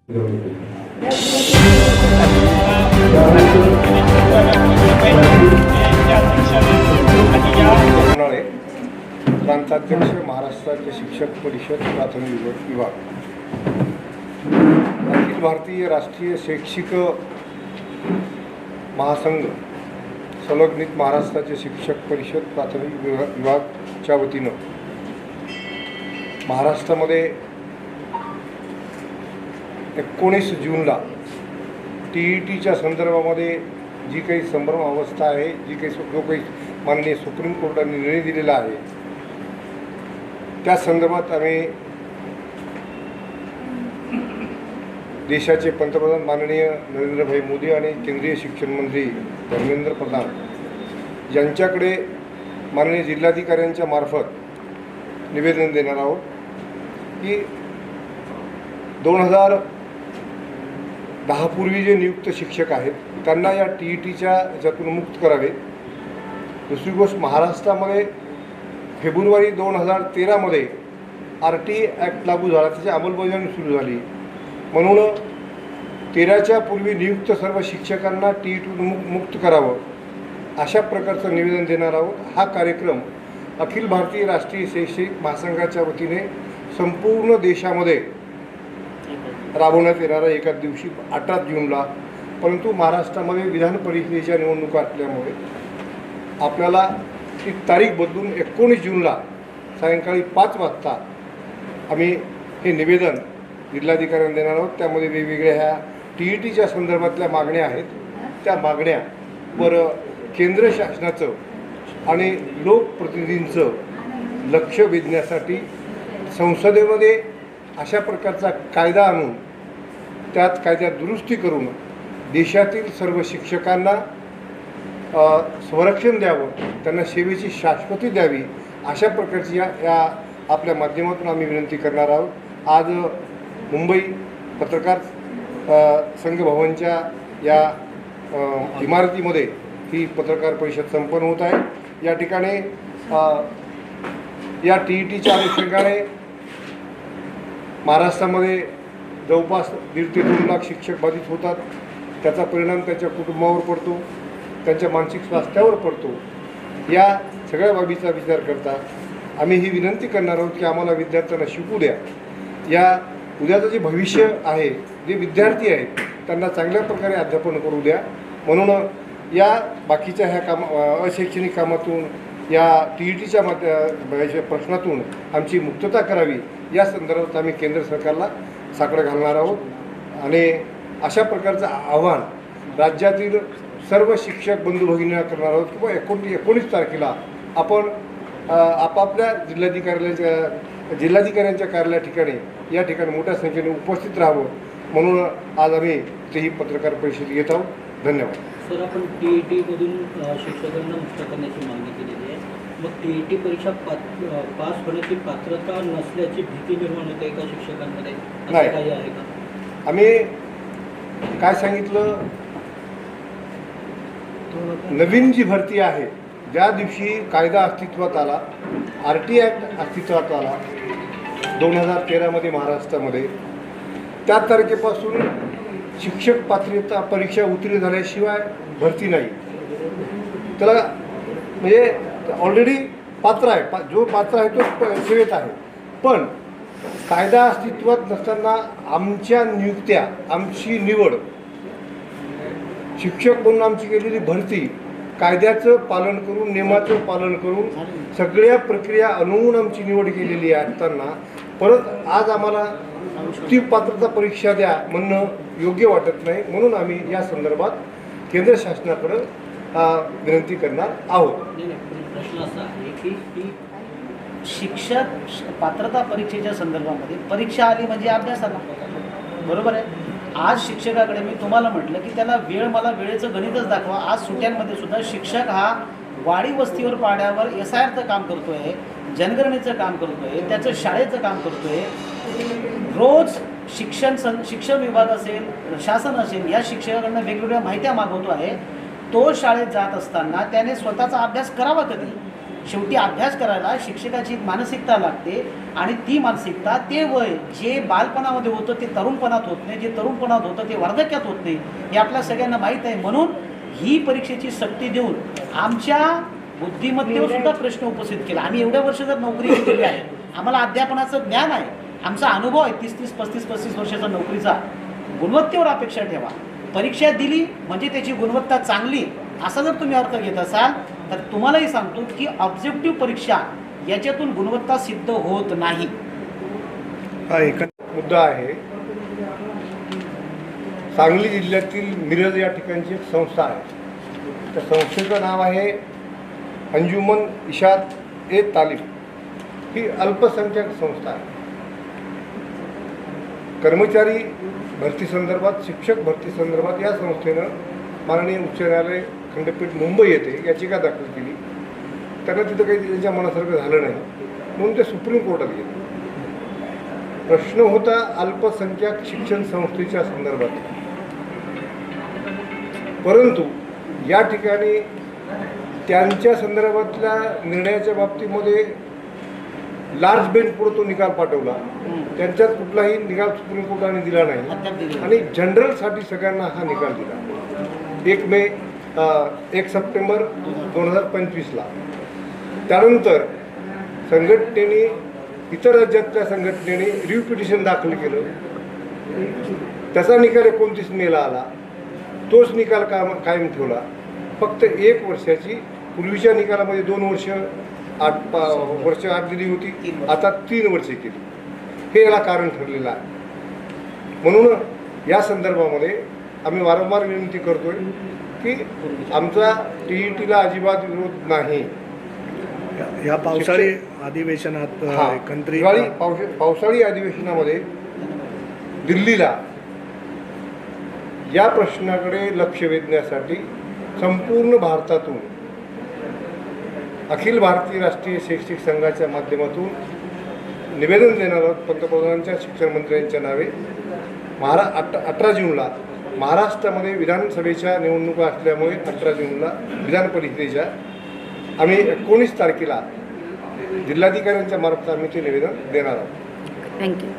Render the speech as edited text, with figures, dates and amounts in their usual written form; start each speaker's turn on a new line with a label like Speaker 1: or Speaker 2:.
Speaker 1: प्रांताध्यक्ष महाराष्ट्र राज्य शिक्षक परिषद प्राथमिक विभाग अखिल भारतीय राष्ट्रीय शैक्षिक महासंघ संलग्नित महाराष्ट्र राज्य शिक्षक परिषद प्राथमिक विभागच्या वतीनं महाराष्ट्रामध्ये 19 जूनला TETच्या संदर्भामध्ये जी काही संभ्रम अवस्था आहे, जो काही माननीय सुप्रीम कोर्टाने निर्णय दिलेला आहे, त्या संदर्भात आम्ही देशाचे पंतप्रधान माननीय नरेंद्रभाई मोदी आणि केंद्रीय शिक्षण मंत्री धर्मेंद्र प्रधान यांच्याकडे माननीय जिल्हाधिकाऱ्यांच्या मार्फत निवेदन देणार आहोत की 2010 पूर्वी जे नियुक्त शिक्षक आहेत त्यांना या TETच्या याच्यातून मुक्त करावे। दुसरी गोष्ट, महाराष्ट्रामध्ये फेब्रुवारी 2013मध्ये RT ॲक्ट लागू झाला, त्याची अंमलबजावणी सुरू झाली, म्हणून 13च्या पूर्वी नियुक्त सर्व शिक्षकांना TETतून मुक्त करावं अशा प्रकारचं निवेदन देणार आहोत। हा कार्यक्रम अखिल भारतीय राष्ट्रीय शैक्षिक महासंघाच्या वतीने संपूर्ण देशामध्ये राबवण्यात येणारा एका दिवशी 18 जूनला, परंतु महाराष्ट्रामध्ये विधान परिषदेच्या निवडणुका असल्यामुळे आपल्याला ती तारीख बदलून 19 जूनला सायंकाळी 5 वाजता आम्ही हे निवेदन जिल्हाधिकाऱ्यांना देणार आहोत। त्यामध्ये वेगवेगळ्या ह्या TETच्या संदर्भातल्या मागण्या आहेत, त्या मागण्यावर केंद्र शासनाचं आणि लोकप्रतिनिधींचं लक्ष वेधण्यासाठी संसदेमध्ये अशा प्रकारचा कायदा आणून त्यात कायद्यात दुरुस्ती करून देशातील सर्व शिक्षकांना संरक्षण द्यावं, त्यांना सेवेची शाश्वती द्यावी, अशा प्रकारची या आपल्या माध्यमातून आम्ही विनंती करणार आहोत। आज मुंबई पत्रकार संघ भवनच्या या इमारतीमध्ये ही पत्रकार परिषद संपन्न होत आहे। या ठिकाणी या TETच्या अनुषंगाने महाराष्ट्रामध्ये जवळपास 1.5 ते 2 लाख शिक्षक बाधित होतात, त्याचा परिणाम त्यांच्या कुटुंबावर पडतो, त्यांच्या मानसिक स्वास्थ्यावर पडतो। या सगळ्या बाबीचा विचार करता आम्ही ही विनंती करणार आहोत की आम्हाला विद्यार्थ्यांना शिकू द्या, या उद्याचं जे भविष्य आहे, जे विद्यार्थी आहेत त्यांना चांगल्या प्रकारे अध्यापन करू द्या, म्हणून या बाकीच्या ह्या अशैक्षणिक कामातून या TETच्या प्रश्नातून आमची मुक्तता करावी, या संदर्भात आम्ही केंद्र सरकारला साकडं घालणार आहोत। आणि अशा प्रकारचं आव्हान राज्यातील सर्व शिक्षक बंधू भगिनींना करणार आहोत की 19 तारखेला आपण आपापल्या जिल्हाधिकाऱ्यांच्या कार्यालया ठिकाणी या ठिकाणी मोठ्या संख्येने उपस्थित राहावं, म्हणून आज आम्ही इथेही पत्रकार परिषद घेत आहोत। धन्यवाद
Speaker 2: सर। आपण TETमधून शिक्षकांना मुक्त करण्याची मागणी केलेली आहे, मग TET परीक्षा पास होण्याची पात्रता नसल्याची भीती निर्माण होते का शिक्षकांमध्ये?
Speaker 1: नाही,
Speaker 2: काही आहे का?
Speaker 1: आम्ही काय सांगितलं, नवीन जी भरती आहे, ज्या दिवशी कायदा अस्तित्वात आला, RT ॲक्ट अस्तित्वात आला 2013मध्ये महाराष्ट्रामध्ये, त्या तारखेपासून शिक्षक पात्रता परीक्षा उत्तीर्ण झाल्याशिवाय भरती नाही। त्याला म्हणजे ऑलरेडी पात्र आहे, जो पात्र आहे तो सेवेत आहे, पण कायदा अस्तित्वात नसताना आमच्या नियुक्त्या, आमची निवड, शिक्षक म्हणून आमची केलेली भरती कायद्याचं पालन करून, नियमाचं पालन करून सगळ्या प्रक्रिया अनुगुण आमची निवड केलेली आहे असताना परत आज आम्हाला ती पात्रता परीक्षा द्या म्हणणं योग्य वाटत नाही, म्हणून आम्ही या संदर्भात केंद्र शासनाकडे विनंती करणार आहोत।
Speaker 3: प्रश्न असा आहे की शिक्षक पात्रता परीक्षेच्या संदर्भामध्ये परीक्षा आली म्हणजे अभ्यासाला, बरोबर आहे। आज शिक्षकाकडे मी तुम्हाला म्हटलं की त्याला मला वेळेचं गणितच दाखवा। आज सुट्ट्यांमध्ये सुद्धा शिक्षक हा वाडी वस्तीवर पाड्यावर SIRचं काम करतोय, जनगणनेचं काम करतोय, त्याचं शाळेचं काम करतोय, रोज शिक्षण विभाग असेल, शासन असेल, या शिक्षकाकडनं वेगवेगळ्या माहित्या मागवतो आहे। तो शाळेत जात असताना त्याने स्वतःचा अभ्यास करावा कधी? शेवटी अभ्यास करायला शिक्षकाची एक मानसिकता लागते आणि ती मानसिकता ते वय जे बालपणामध्ये होतं ते तरुणपणात होत नाही, जे तरुणपणात होतं ते वार्धक्यात होत नाही, हे आपल्या सगळ्यांना माहीत आहे. म्हणून ही परीक्षेची सक्ती देऊन आमच्या बुद्धिमत्तेवर सुद्धा प्रश्न उपस्थित केला. आम्ही एवढ्या वर्ष जर नोकरी केली आहे, आम्हाला अध्यापनाचं ज्ञान आहे, आमचा अनुभव आहे 30-30, 35-35 वर्षाचा नोकरीचा. गुणवत्तेवर अपेक्षा ठेवा. परीक्षा दिली म्हणजे त्याची गुणवत्ता चांगली असा जर तुम्ही अर्थ घेत असाल तर तुम्हालाही सांगतो की ऑब्जेक्टिव्ह परीक्षा याच्यातून गुणवत्ता सिद्ध होत नाही.
Speaker 1: हा एक मुद्दा आहे. सांगली जिल्ह्यातील मिरज या ठिकाणची एक संस्था आहे. त्या संस्थेचं नाव आहे अंजुमन इशात ए तालीम. ही अल्पसंख्याक संस्था आहे. कर्मचारी भरती संदर्भात, शिक्षक भरती संदर्भात या संस्थेनं माननीय उच्च न्यायालय खंडपीठ मुंबई येथे याचिका दाखल केली. त्यांना तिथं काही त्यांच्या मनासारखं झालं नाही म्हणून ते सुप्रीम कोर्टात गेले. प्रश्न होता अल्पसंख्याक शिक्षण संस्थेच्या संदर्भात. परंतु या ठिकाणी त्यांच्या संदर्भातल्या निर्णयाच्या बाबतीमध्ये लार्ज बेंच पुढे तो निकाल पाठवला. त्यांच्यात कुठलाही निकाल सुप्रीम कोर्टाने दिला नाही आणि जनरलसाठी सगळ्यांना हा निकाल दिला 1 सप्टेंबर 2025ला. त्यानंतर संघटनेने, इतर राज्यातल्या संघटनेने रिव्ह्यू पिटिशन दाखल केलं. त्याचा निकाल 29 मेला आला. तोच निकाल कायम ठेवला. फक्त 1 वर्षाची, पूर्वीच्या निकालामध्ये 2 वर्ष 8 दिली होती, आता 3 वर्षे केली. हे याला कारण ठरलेलं आहे. म्हणून या संदर्भामध्ये आम्ही वारंवार विनंती करतोय की आमचा TETला अजिबात विरोध नाही.
Speaker 4: या पावसाळी अधिवेशनात
Speaker 1: पावसाळी अधिवेशनामध्ये दिल्लीला या प्रश्नाकडे लक्ष वेधण्यासाठी संपूर्ण भारतातून अखिल भारतीय राष्ट्रीय शैक्षणिक संघाच्या माध्यमातून निवेदन देणार आहोत पंतप्रधानांच्या, शिक्षण मंत्र्यांच्या नावे. 18 जूनला महाराष्ट्रामध्ये विधानसभेच्या निवडणुका असल्यामुळे 18 जूनला विधान परिषदेच्या, आम्ही 19 तारखेला जिल्हाधिकाऱ्यांच्या मार्फत आम्ही ते निवेदन देणार आहोत.
Speaker 5: थँक्यू.